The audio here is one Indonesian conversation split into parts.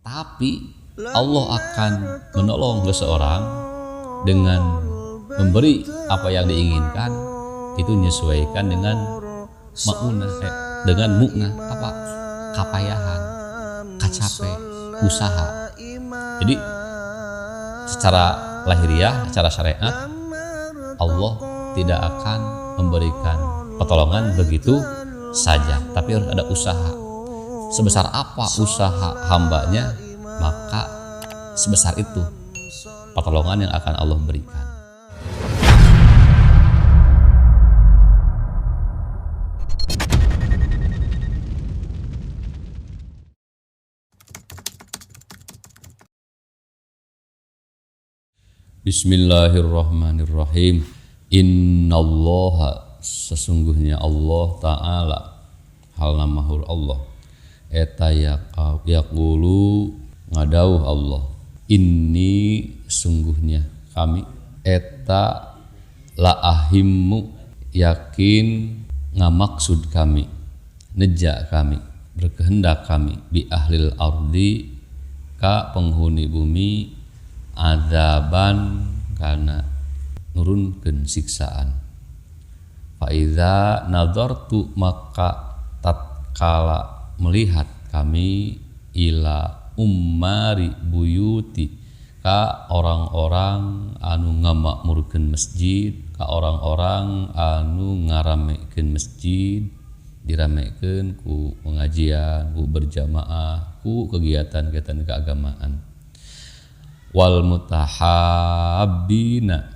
Tapi Allah akan menolong seseorang dengan memberi apa yang diinginkan, itu menyesuaikan dengan dengan mu'nah, kapayahan, kacape, usaha. Jadi secara lahiriah, secara syariat, Allah tidak akan memberikan pertolongan begitu saja, tapi harus ada usaha. Sebesar apa usaha hambanya, maka sebesar itu pertolongan yang akan Allah berikan. Bismillahirrahmanirrahim. Innallaha, sesungguhnya Allah Ta'ala, hal namahur Allah, eta yaqulu ngadauh Allah, inni sungguhnya kami, eta la ahimmu yakin ngamaksud kami, neja kami, berkehendak kami, bi ahlil ardi ka penghuni bumi, adaban kana nurunkeun siksaan. Fa iza nadartu, maka tatkala melihat kami, ila ummari buyuti, ka orang-orang anu ngamakmurkeun masjid, ka orang-orang anu ngaramekeun masjid, diramekeun ku pengajian, ku berjamaah, ku kegiatan-kegiatan keagamaan. Wal mutahabbina,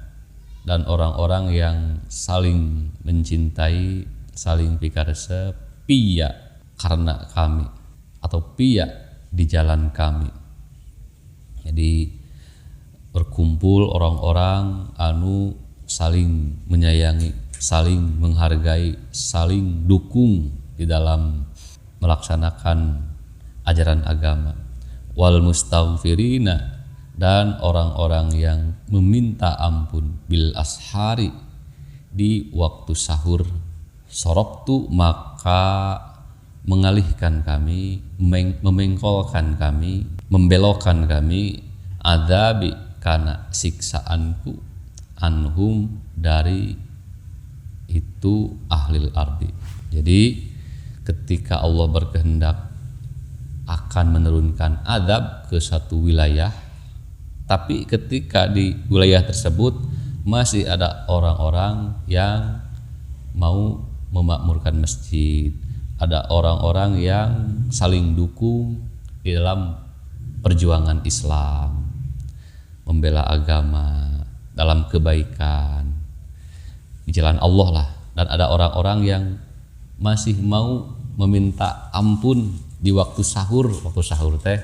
dan orang-orang yang saling mencintai, saling pikaresep, piya karena kami, atau piya di jalan kami. Jadi berkumpul orang-orang anu saling menyayangi, saling menghargai, saling dukung di dalam melaksanakan ajaran agama. Wal mustaghfirina, dan orang-orang yang meminta ampun, bil ashari, di waktu sahur. Sorobtu, maka mengalihkan kami, memengkolkan kami, membelokkan kami, adabi kana siksaanku, anhum dari itu ahlil ardi. Jadi ketika Allah berkehendak akan menurunkan adab ke satu wilayah, tapi ketika di wilayah tersebut masih ada orang-orang yang mau memakmurkan masjid, ada orang-orang yang saling dukung di dalam perjuangan Islam, membela agama dalam kebaikan di jalan Allah lah, dan ada orang-orang yang masih mau meminta ampun di waktu sahur teh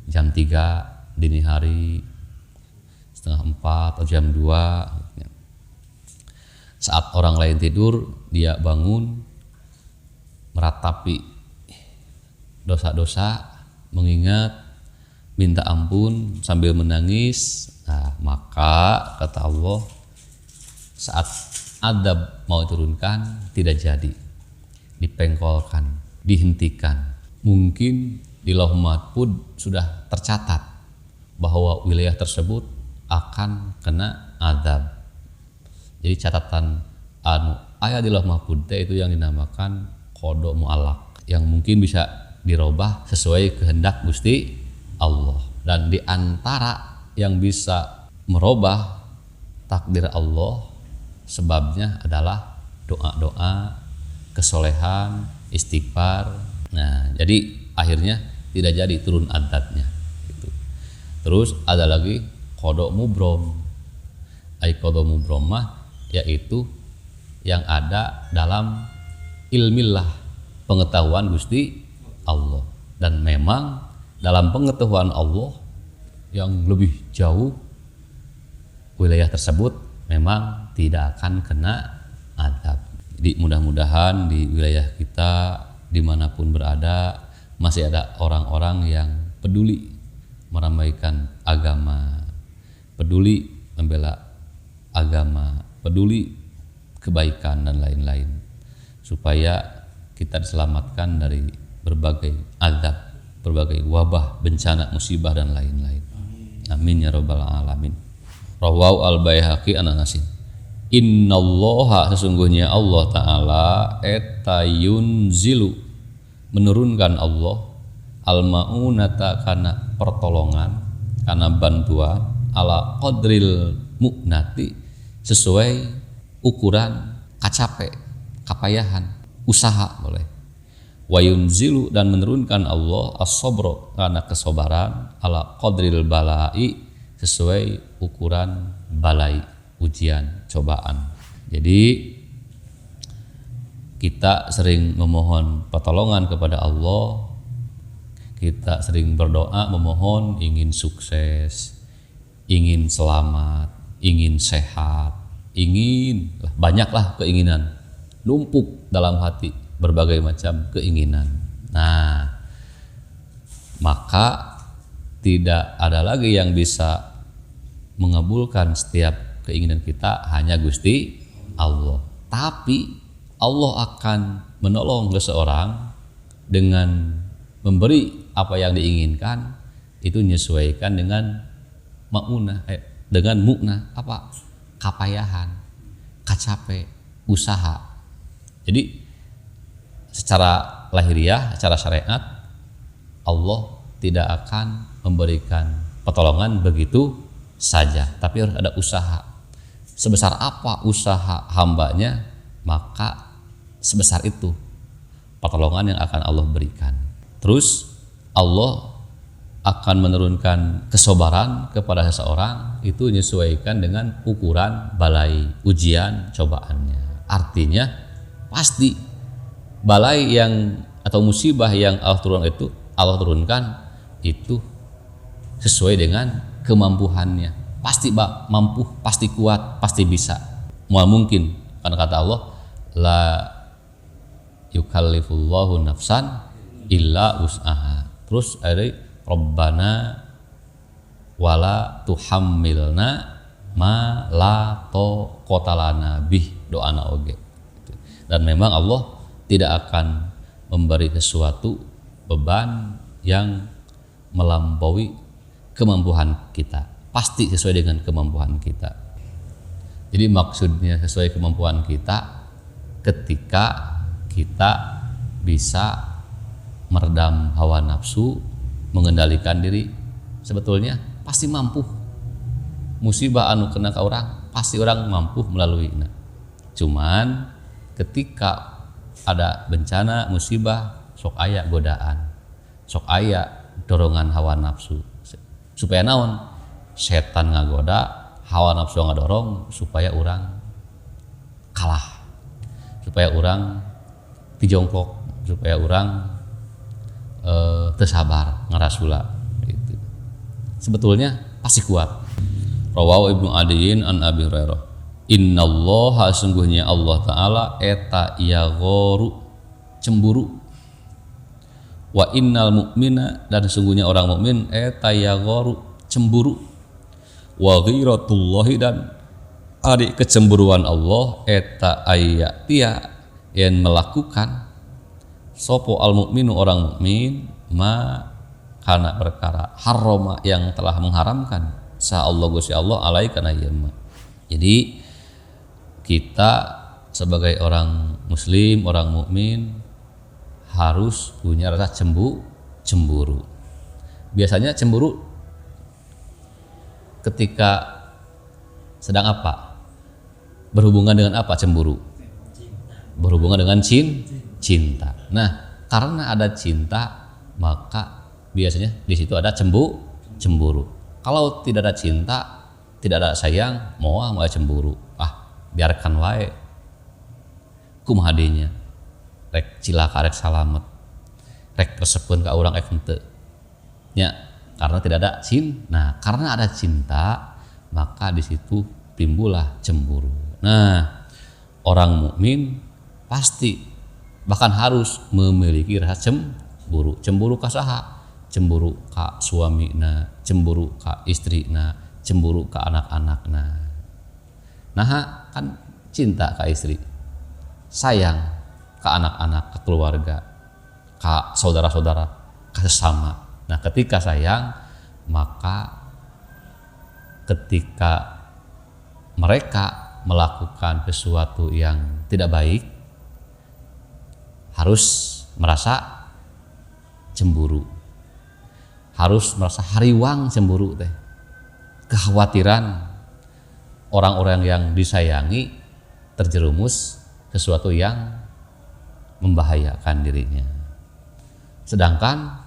jam 3 dini hari, setengah 4 atau jam 2. Saat orang lain tidur, dia bangun meratapi dosa-dosa, mengingat, minta ampun sambil menangis. Nah, maka kata Allah, saat adab mau turunkan tidak jadi, dipengkolkan, dihentikan. Mungkin di Lauh Mahfuz sudah tercatat bahwa wilayah tersebut akan kena azab. Jadi catatan anu aya di Lauh Mahfuz itu yang dinamakan qada mu'allaq, yang mungkin bisa dirubah sesuai kehendak Gusti Allah. Dan di antara yang bisa merubah takdir Allah, sebabnya adalah doa-doa, kesolehan, istighfar. Nah, jadi akhirnya tidak jadi turun azabnya gitu. Terus ada lagi qada mubrom. Qada mubrom mah yaitu yang ada dalam ilmillah, pengetahuan Gusti Allah. Dan memang dalam pengetahuan Allah yang lebih jauh, wilayah tersebut memang tidak akan kena azab. Jadi mudah-mudahan di wilayah kita dimanapun berada masih ada orang-orang yang peduli meramaikan agama, peduli membela agama, peduli kebaikan dan lain-lain, supaya kita diselamatkan dari berbagai azab berbagai wabah, bencana, musibah dan lain-lain. Amin ya rabbal alamin. Rawahu al-Baihaqi an Anasin. Innallaha, sesungguhnya Allah Ta'ala eta yunzilu, menurunkan Allah al-ma'unata, karena pertolongan, karena bantuan, ala qadril mu'nati, sesuai ukuran kapayahan, usaha boleh. Wa yunzilu, dan menurunkan Allah as-sabra, karena kesabaran, ala qadril balai, sesuai ukuran balai, ujian, cobaan. Jadi kita sering memohon pertolongan kepada Allah, kita sering berdoa memohon ingin sukses, ingin selamat, ingin sehat, ingin banyaklah keinginan numpuk dalam hati, berbagai macam keinginan. Nah, maka tidak ada lagi yang bisa mengabulkan setiap keinginan kita, hanya Gusti Allah. Tapi Allah akan menolong seseorang dengan memberi apa yang diinginkan, itu menyesuaikan dengan maunah, dengan mukna, apa? Kapayahan, kacape, usaha. Jadi secara lahiriah, secara syariat, Allah tidak akan memberikan pertolongan begitu saja, tapi harus ada usaha. Sebesar apa usaha hambanya, maka sebesar itu pertolongan yang akan Allah berikan. Terus Allah akan menurunkan kesabaran kepada seseorang, itu menyesuaikan dengan ukuran balai, ujian, cobaannya. Artinya pasti balai yang atau musibah yang Allah turunkan itu sesuai dengan kemampuannya. Pasti mampu, pasti kuat, pasti bisa. Mual mungkin, karena kata Allah, la yukallifullahu nafsan illa wus'aha. Terus ada Rabbana wala tuhammilna ma la taqata lana bih, doana oge. Dan memang Allah tidak akan memberi sesuatu beban yang melampaui kemampuan kita. Pasti sesuai dengan kemampuan kita. Jadi maksudnya sesuai kemampuan kita ketika kita bisa meredam hawa nafsu, mengendalikan diri. Sebetulnya pasti mampu. Musibah anu kena ke orang, pasti orang mampu melalui. Cuman ketika ada bencana, musibah, sok aya godaan, sok aya dorongan hawa nafsu. Supaya naon? Setan ngagoda, hawa nafsu ngadorong supaya orang kalah, supaya orang dijongkok, supaya orang tersabar, ngarasula gitu. Sebetulnya pasti kuat. Rawahu Ibnu Adiyin an Abi Hurairah. Innallaha, sungguhnya Allah Ta'ala eta yaghoru, cemburu. Wa innal mu'mina, dan sungguhnya orang mukmin eta yaghoru, cemburu. Wa ghiratullahi, dan ari kecemburuan Allah eta ayatia, yang melakukan sopo al mukminu, orang mukmin, ma kana perkara harrama, yang telah mengharamkan sa Allah Gusti Allah alai kana yema. Jadi kita sebagai orang muslim, orang mukmin harus punya rasa cemburu. Biasanya cemburu ketika sedang apa? Berhubungan dengan apa cemburu? Berhubungan dengan cinta. Nah, karena ada cinta, maka biasanya di situ ada cemburu. Kalau tidak ada cinta, tidak ada sayang, mau cemburu. Biarkan wae. Kumaha dinya? Rek cilaka, rek salamet, rek resepkeun ka urang henteu. Nya, karena tidak ada cinta. Nah, karena ada cinta, maka di situ timbullah cemburu. Nah, orang mukmin pasti bahkan harus memiliki rasa cemburu. Cemburu ka saha? Cemburu ka suamina, cemburu ka istrina, cemburu ka anak-anakna. Nah, kan cinta ka istri, sayang ka anak-anak, ka keluarga, ka saudara-saudara. sesama. Nah, ketika sayang, maka ketika mereka melakukan sesuatu yang tidak baik, harus merasa cemburu, harus merasa hariwang cemburu teh, kekhawatiran orang-orang yang disayangi terjerumus sesuatu yang membahayakan dirinya. Sedangkan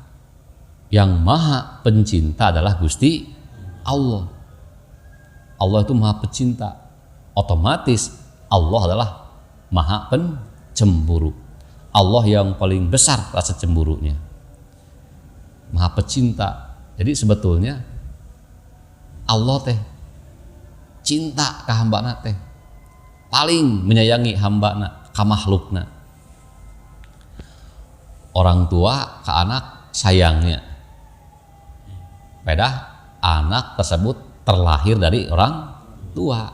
yang maha pencinta adalah Gusti Allah. Allah itu maha pencinta, otomatis Allah adalah maha pencemburu. Allah yang paling besar rasa cemburunya, maha pecinta. Jadi sebetulnya Allah teh cinta ka hambana teh, paling menyayangi hambana ka makhlukna. Orang tua ke anak sayangnya, padahal anak tersebut terlahir dari orang tua.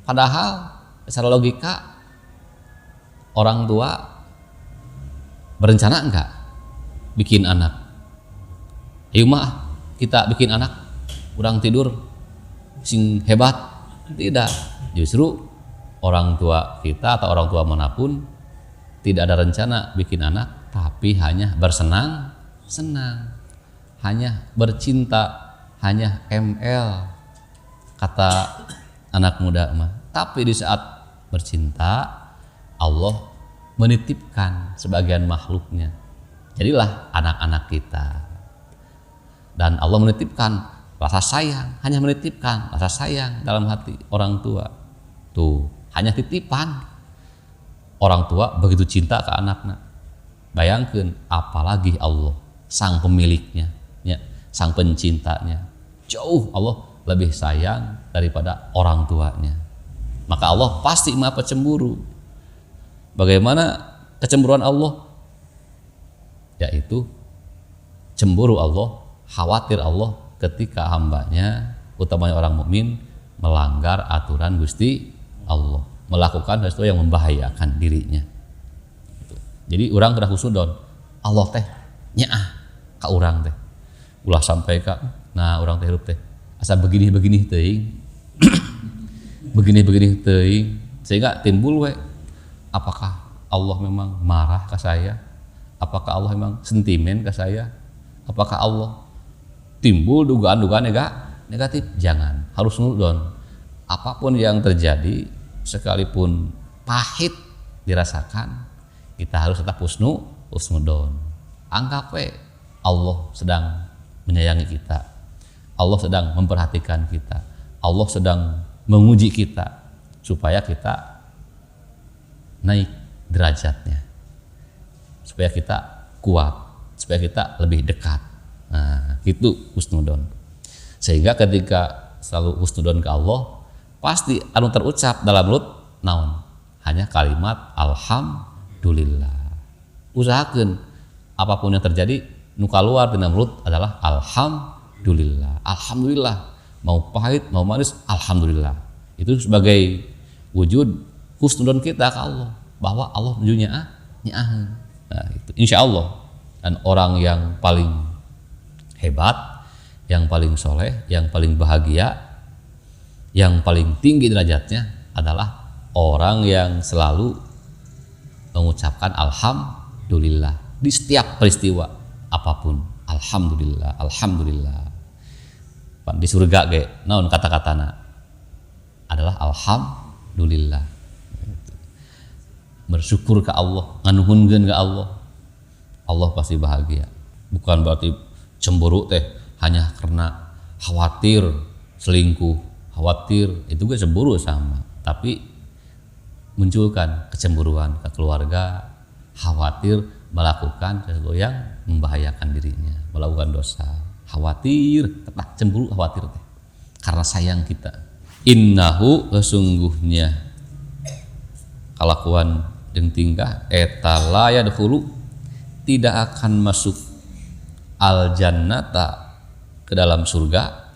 Padahal secara logika orang tua berencana enggak bikin anak? Ayo mah kita bikin anak, urang tidur sing hebat. Tidak, justru orang tua kita atau orang tua manapun tidak ada rencana bikin anak, tapi hanya bersenang-senang, hanya bercinta, hanya ML kata anak muda mah. Tapi di saat bercinta, Allah menitipkan sebagian makhluknya, jadilah anak-anak kita. Dan Allah menitipkan rasa sayang, hanya menitipkan rasa sayang dalam hati orang tua. Tuh, hanya titipan. Orang tua begitu cinta ke anaknya. Bayangkan, apalagi Allah, sang pemiliknya, ya, sang pencintanya. Jauh Allah lebih sayang daripada orang tuanya. Maka Allah pasti maha cemburu. Bagaimana kecemburuan Allah? Yaitu cemburu Allah, khawatir Allah ketika hambanya, utamanya orang mukmin, melanggar aturan Gusti Allah, melakukan sesuatu yang membahayakan dirinya. Jadi orang kena husnudon, Allah teh nyaah ka urang teh, ulah sampai ka, nah orang teh hirup teh asa begini-begini teuing, begini-begini teuing, sehingga timbul we, apakah Allah memang marah ke saya? Apakah Allah memang sentimen ke saya? Apakah Allah timbul dugaan-dugaan negatif? Jangan, harus nudon. Apapun yang terjadi, sekalipun pahit dirasakan, kita harus tetap husnudon. Anggap we Allah sedang menyayangi kita, Allah sedang memperhatikan kita, Allah sedang menguji kita supaya kita naik derajatnya, supaya kita kuat, supaya kita lebih dekat. Nah, itu husnudon. Sehingga ketika selalu husnudon ke Allah, pasti anu terucap dalam mulut naon? Hanya kalimat alhamdulillah. Usahakan apapun yang terjadi, nu kaluar dina mulut adalah alhamdulillah. Alhamdulillah, mau pahit mau manis, alhamdulillah. Itu sebagai wujud husnudon kita ke Allah, bahwa Allah menuju nyaah. Nah, itu insya Allah. Dan orang yang paling hebat, yang paling soleh, yang paling bahagia, yang paling tinggi derajatnya adalah orang yang selalu mengucapkan alhamdulillah di setiap peristiwa apapun. Alhamdulillah, alhamdulillah. Di surga ge naon kata-katana adalah alhamdulillah. Bersyukur ke Allah, nganuhunkeun ke Allah. Allah pasti bahagia. Bukan berarti cemburu teh hanya karena khawatir selingkuh, khawatir itu gue cemburu sama, tapi munculkan kecemburuan ke keluarga, khawatir melakukan sesuatu yang membahayakan dirinya, melakukan dosa, khawatir, tetap cemburu, khawatir teh karena sayang kita. Innahu sesungguhnya kalakuan jeung tingkah eta la yadkhulu tidak akan masuk al jannata ke dalam surga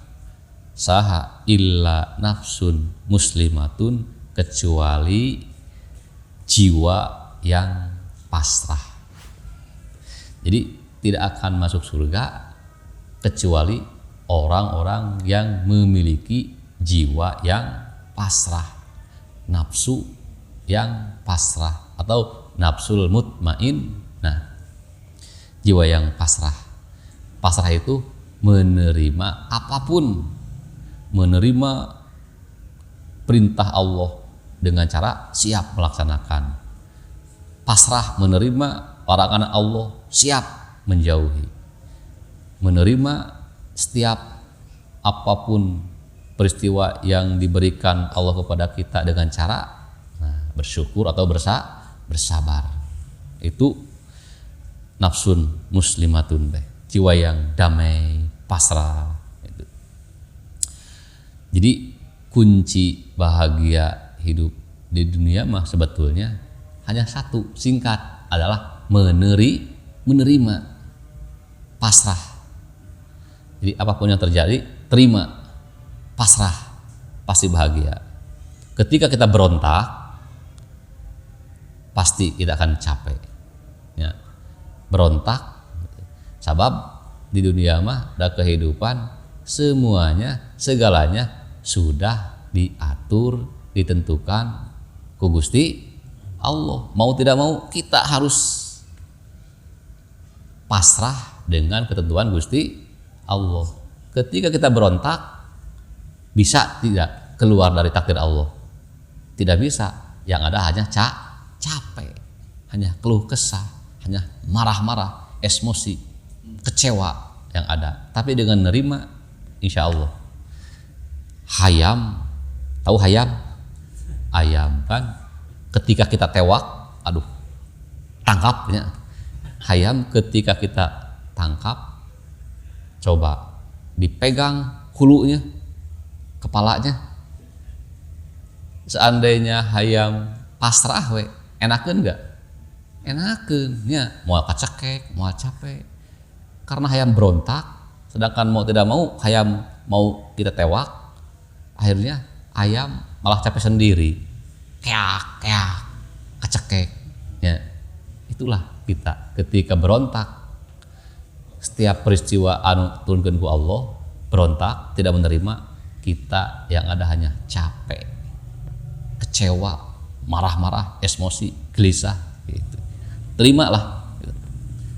saha illa nafsun muslimatun, kecuali jiwa yang pasrah. Jadi tidak akan masuk surga kecuali orang-orang yang memiliki jiwa yang pasrah, nafsu yang pasrah atau nafsul mutmain. Nah, jiwa yang pasrah. Pasrah itu menerima apapun, menerima perintah Allah dengan cara siap melaksanakan. Pasrah menerima larangan Allah, siap menjauhi. Menerima setiap apapun peristiwa yang diberikan Allah kepada kita dengan cara bersyukur atau bersabar. Itu nafsun muslimatun, jiwa yang damai, pasrah. Jadi kunci bahagia hidup di dunia mah sebetulnya hanya satu, singkat, adalah menerima, pasrah. Jadi apapun yang terjadi, terima, pasrah, pasti bahagia. Ketika kita berontak, pasti kita akan capek. Ya. Berontak, sebab di dunia mah ada kehidupan, semuanya, segalanya sudah diatur, ditentukan ku Gusti Allah. Mau tidak mau kita harus pasrah dengan ketentuan Gusti Allah. Ketika kita berontak, bisa tidak keluar dari takdir Allah? Tidak bisa. Yang ada hanya capek, hanya keluh kesah, hanya marah-marah, emosi, kecewa yang ada. Tapi dengan nerima, insya Allah. Hayam, tahu hayam? Ayam kan, ketika kita tewak, aduh, tangkapnya. Hayam ketika kita tangkap, coba dipegang hulunya, kepalanya. Seandainya hayam pasrah we, enakeun enggak? Enakeun nya, moal kacekek, moal capek. Karena hayam berontak, sedangkan mau tidak mau hayam mau kita tewak, akhirnya ayam malah capek sendiri. Keak, kacekek. Ya, itulah kita ketika berontak. Setiap peristiwa anu turunkeun ku Allah, berontak, tidak menerima, kita yang ada hanya capek, kecewa, marah-marah, emosi, gelisah gitu. Terimalah gitu.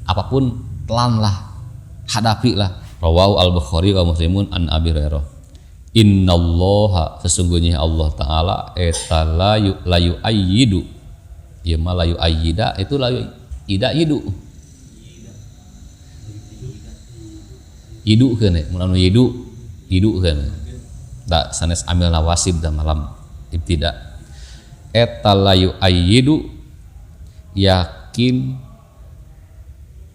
Apapun telanlah, hadapilah. Rawahu al-Bukhari wa Muslimun an Abi Hurairah. Innallaha, sesungguhnya Allah Ta'ala eta layu ayyidu. Ya ma layu ayyida itu layu ida yidu. Yidu kan ya, mulanu yidu kan. Tak sanes amil nawasib dan malam ibtida. Eta layu ayyidu, yakin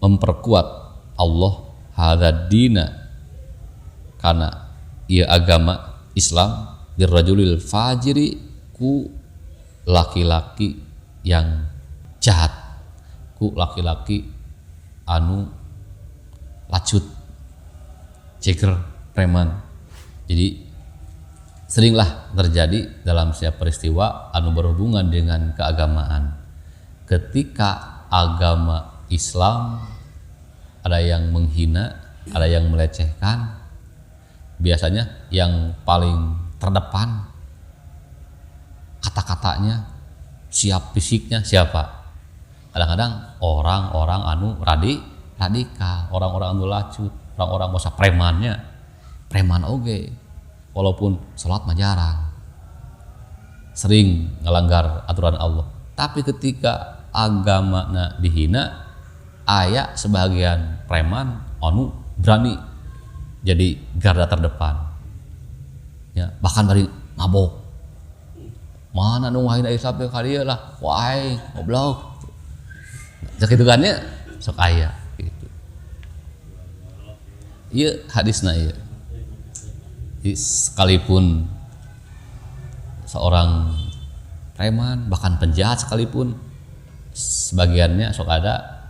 memperkuat Allah hadadina karena ia agama Islam dirrajulil fajiri ku laki-laki yang jahat, ku laki-laki anu lacut, ceker, preman. Jadi seringlah terjadi dalam setiap peristiwa anu berhubungan dengan keagamaan. Ketika agama Islam ada yang menghina, ada yang melecehkan, biasanya yang paling terdepan kata-katanya, siap fisiknya siapa? Kadang-kadang orang-orang anu radikal, orang-orang anu lacut, orang-orang masa premannya, preman oge, walaupun sholat mah jarang, sering ngelanggar aturan Allah. Tapi ketika agama dihina, aya sebagian preman anu berani jadi garda terdepan, ya, bahkan dari mabok, mana nu wahina isap kali lah, wahai goblok, sakitu kan ya, sok aya gitu. Ieu hadisna ieu. Sekalipun seorang preman, bahkan penjahat sekalipun, sebagiannya sok ada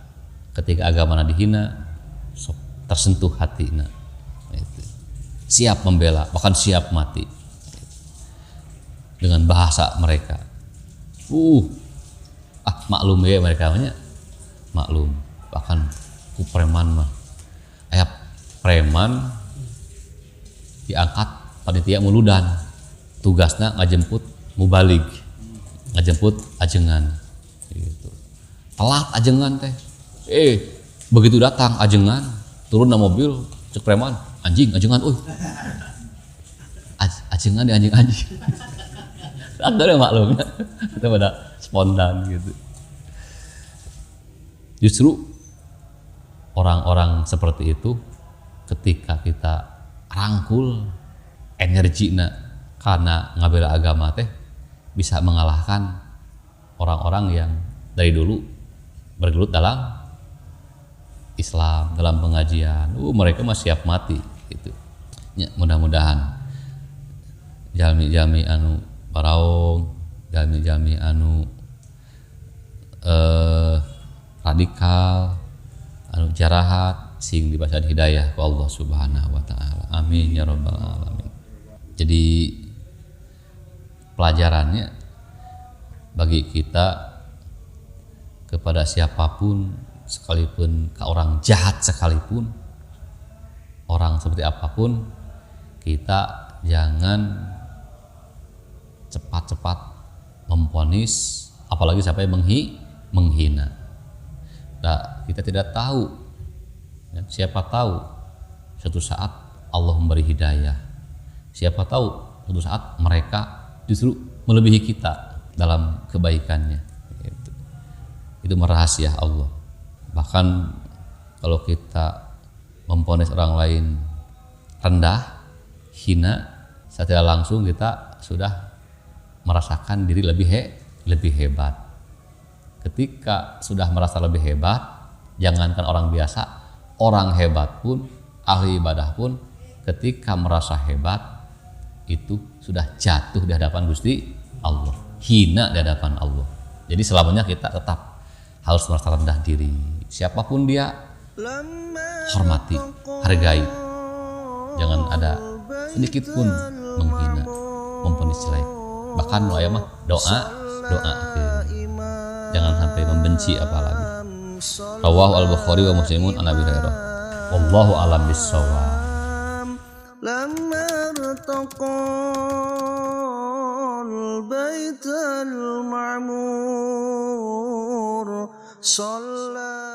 ketika agama dihina, sok tersentuh hatinya, siap membela, bahkan siap mati dengan bahasa mereka. Maklum ya mereka, maklum, bahkan ku preman mah. Aya preman diangkat panitia muludan. Tugasna ngajemput mubalig, ngajemput ajengan gitu. Telat ajengan teh. Begitu datang ajengan, turun na mobil, cek preman, anjing ajengan euy. Ajengan di anjing-anjing. Ada maklumnya. Kita pada spontan gitu. Justru orang-orang seperti itu ketika kita rangkul energina karena ngabela agama teh bisa mengalahkan orang-orang yang dari dulu bergelut dalam Islam, dalam pengajian. Mereka mah siap mati gitu. Ya, mudah-mudahan jami-jami anu paraong, jami-jami anu radikal, anu jarahat sing dibasaan hidayah ku Allah Subhanahu wa taala. Amin ya rabbal alamin. Jadi pelajarannya bagi kita kepada siapapun, sekalipun ke orang jahat sekalipun, orang seperti apapun, kita jangan cepat-cepat memvonis, apalagi sampai menghina. Nah, kita tidak tahu, ya, siapa tahu suatu saat Allah memberi hidayah, siapa tahu suatu saat mereka justru melebihi kita dalam kebaikannya. Itu rahasia Allah. Bahkan kalau kita memvonis orang lain rendah, hina, secara langsung kita sudah merasakan diri lebih hebat. Ketika sudah merasa lebih hebat, jangankan orang biasa, orang hebat pun, ahli ibadah pun, ketika merasa hebat itu sudah jatuh di hadapan Gusti Allah, hina di hadapan Allah. Jadi selamanya kita tetap harus merasa rendah diri. Siapapun dia, hormati, hargai. Jangan ada sedikit pun menghina, memvonis jelek. Bahkan aya mah doa. Jangan sampai membenci apalagi. Rawahu al-Bukhari wa Muslimun an Abi Hurairah. Wallahu a'lam bissawab. البيت المعمور صلى